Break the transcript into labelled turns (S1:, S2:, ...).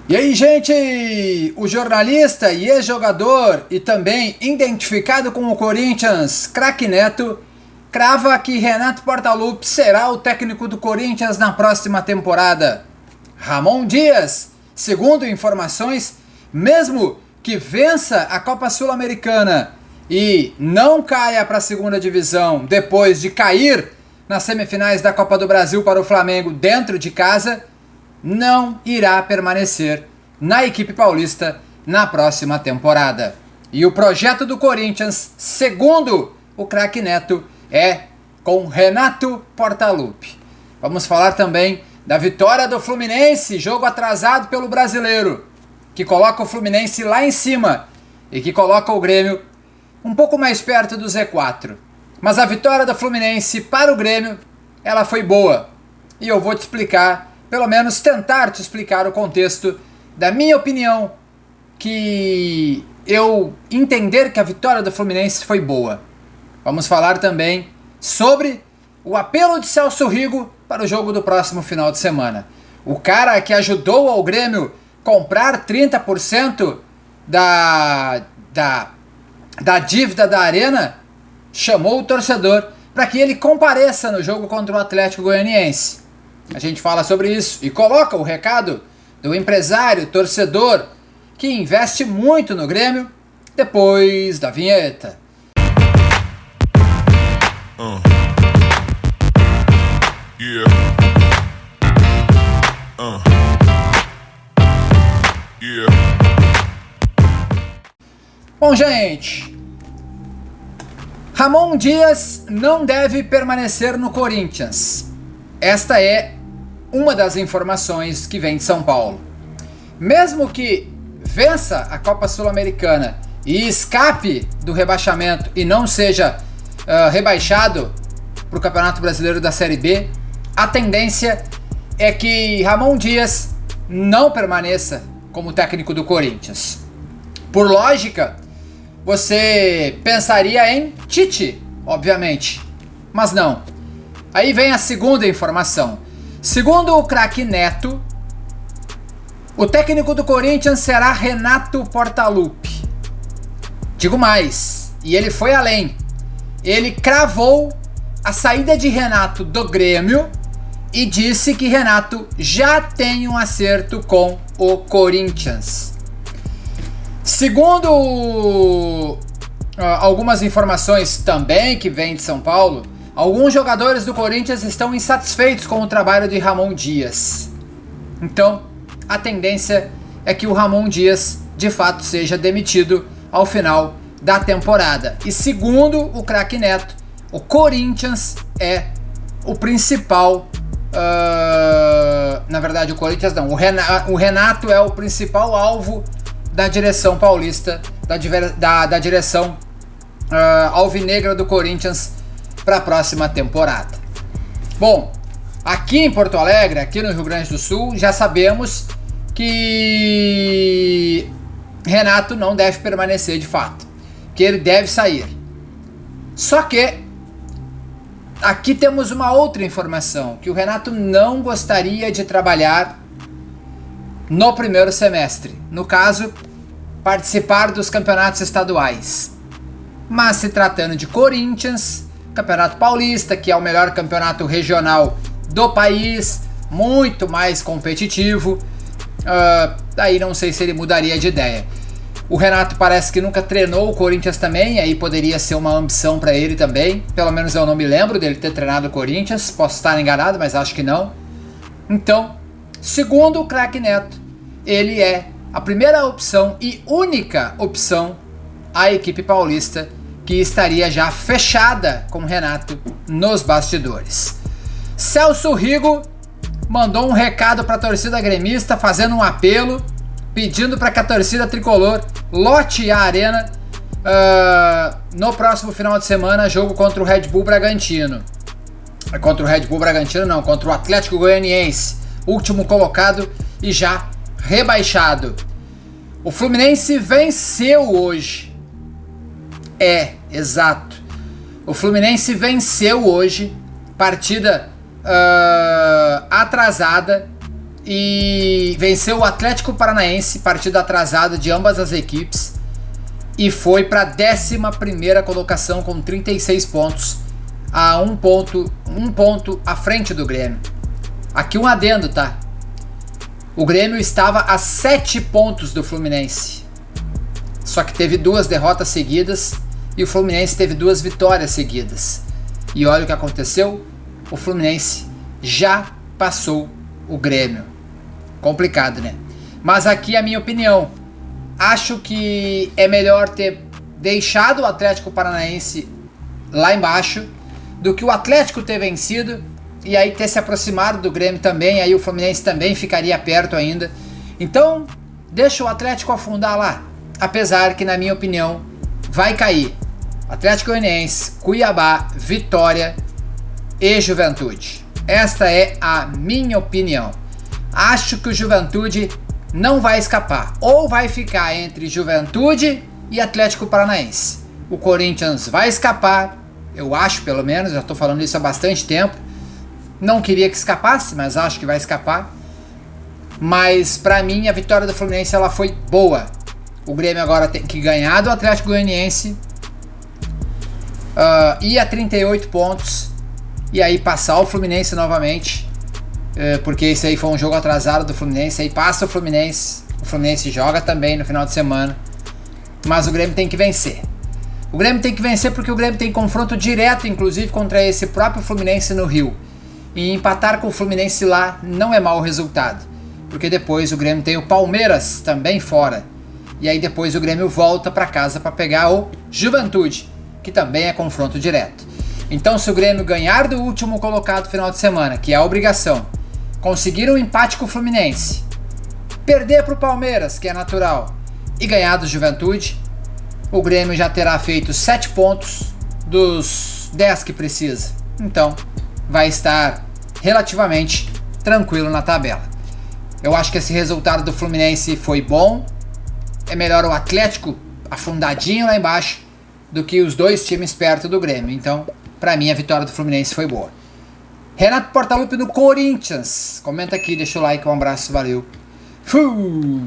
S1: E aí, gente, o jornalista e ex-jogador e também identificado com o Corinthians, craque Neto, crava que Renato Portaluppi será o técnico do Corinthians na próxima temporada. Ramon Dias, segundo informações, mesmo que vença a Copa Sul-Americana e não caia para a segunda divisão depois de cair nas semifinais da Copa do Brasil para o Flamengo dentro de casa, não irá permanecer na equipe paulista na próxima temporada. E o projeto do Corinthians, segundo o craque Neto, é com Renato Portaluppi. Vamos falar também da vitória do Fluminense, jogo atrasado pelo Brasileiro, que coloca o Fluminense lá em cima e que coloca o Grêmio um pouco mais perto do Z4. Mas a vitória do Fluminense para o Grêmio, ela foi boa. E eu vou te explicar, pelo menos tentar te explicar o contexto da minha opinião, que eu entender que a vitória do Fluminense foi boa. Vamos falar também sobre o apelo de Celso Rigo para o jogo do próximo final de semana. O cara que ajudou ao Grêmio comprar 30% da dívida da Arena, chamou o torcedor para que ele compareça no jogo contra o Atlético Goianiense. A gente fala sobre isso e coloca o recado do empresário, torcedor, que investe muito no Grêmio, depois da vinheta. Bom, gente, Ramon Dias não deve permanecer no Corinthians. Esta é uma das informações que vem de São Paulo. Mesmo que vença a Copa Sul-Americana e escape do rebaixamento e não seja rebaixado para o Campeonato Brasileiro da Série B, a tendência é que Ramon Dias não permaneça como técnico do Corinthians. Por lógica, você pensaria em Tite, obviamente, mas não. Aí vem a segunda informação. Segundo o craque Neto, o técnico do Corinthians será Renato Portaluppi. Digo mais, e ele foi além. Ele cravou a saída de Renato do Grêmio e disse que Renato já tem um acerto com o Corinthians. Segundo algumas informações também que vêm de São Paulo, alguns jogadores do Corinthians estão insatisfeitos com o trabalho de Ramon Dias. Então, a tendência é que o Ramon Dias, de fato, seja demitido ao final da temporada. E segundo o craque Neto, o Corinthians é o principal... na verdade, o Corinthians não. O Renato é o principal alvo da direção paulista, da direção alvinegra do Corinthians para a próxima temporada. Bom, aqui em Porto Alegre, aqui no Rio Grande do Sul, já sabemos que Renato não deve permanecer de fato, que ele deve sair. Só que aqui temos uma outra informação, que o Renato não gostaria de trabalhar no primeiro semestre, no caso, participar dos campeonatos estaduais. Mas se tratando de Corinthians, Campeonato Paulista, que é o melhor campeonato regional do país, muito mais competitivo, aí não sei se ele mudaria de ideia. O Renato parece que nunca treinou o Corinthians também, aí poderia ser uma ambição para ele também. Pelo menos eu não me lembro dele ter treinado o Corinthians, posso estar enganado, mas acho que não. Então, segundo o craque Neto, ele é a primeira opção e única opção à equipe paulista, que estaria já fechada com o Renato nos bastidores. Celso Rigo mandou um recado para a torcida gremista, fazendo um apelo, pedindo para que a torcida tricolor lote a arena no próximo final de semana, jogo contra o Red Bull Bragantino. Contra o Red Bull Bragantino não, contra o Atlético Goianiense, último colocado e já rebaixado. O Fluminense venceu hoje. Exato. O Fluminense venceu hoje, partida atrasada, e venceu o Atlético Paranaense, partida atrasada de ambas as equipes, e foi para a 11ª colocação com 36 pontos, a um ponto à frente do Grêmio. Aqui um adendo, tá? O Grêmio estava a 7 pontos do Fluminense, só que teve 2 derrotas seguidas e o Fluminense teve 2 vitórias seguidas. E olha o que aconteceu, o Fluminense já passou o Grêmio. Complicado, né? Mas aqui a minha opinião, acho que é melhor ter deixado o Atlético Paranaense lá embaixo do que o Atlético ter vencido e aí ter se aproximado do Grêmio também, aí o Fluminense também ficaria perto ainda. Então, deixa o Atlético afundar lá, apesar que na minha opinião vai cair Atlético Goianiense, Cuiabá, Vitória e Juventude. Esta é a minha opinião. Acho que o Juventude não vai escapar, ou vai ficar entre Juventude e Atlético Paranaense. O Corinthians vai escapar, eu acho, pelo menos, já estou falando isso há bastante tempo. Não queria que escapasse, mas acho que vai escapar. Mas para mim a vitória do Fluminense ela foi boa. O Grêmio agora tem que ganhar do Atlético Goianiense, ir a 38 pontos e aí passar o Fluminense novamente, porque esse aí foi um jogo atrasado do Fluminense. Aí passa o Fluminense joga também no final de semana, mas o Grêmio tem que vencer. O Grêmio tem que vencer porque o Grêmio tem confronto direto, inclusive, contra esse próprio Fluminense no Rio. E empatar com o Fluminense lá não é mau resultado, porque depois o Grêmio tem o Palmeiras também fora. E aí depois o Grêmio volta para casa para pegar o Juventude, que também é confronto direto. Então, se o Grêmio ganhar do último colocado no final de semana, que é a obrigação, conseguir um empate com o Fluminense, perder para o Palmeiras, que é natural, e ganhar do Juventude, o Grêmio já terá feito 7 pontos dos 10 que precisa. Então, vai estar relativamente tranquilo na tabela. Eu acho que esse resultado do Fluminense foi bom. É melhor o Atlético afundadinho lá embaixo do que os dois times perto do Grêmio. Então, pra mim, a vitória do Fluminense foi boa. Renato Portaluppi do Corinthians. Comenta aqui, deixa o like, um abraço, valeu. Fui!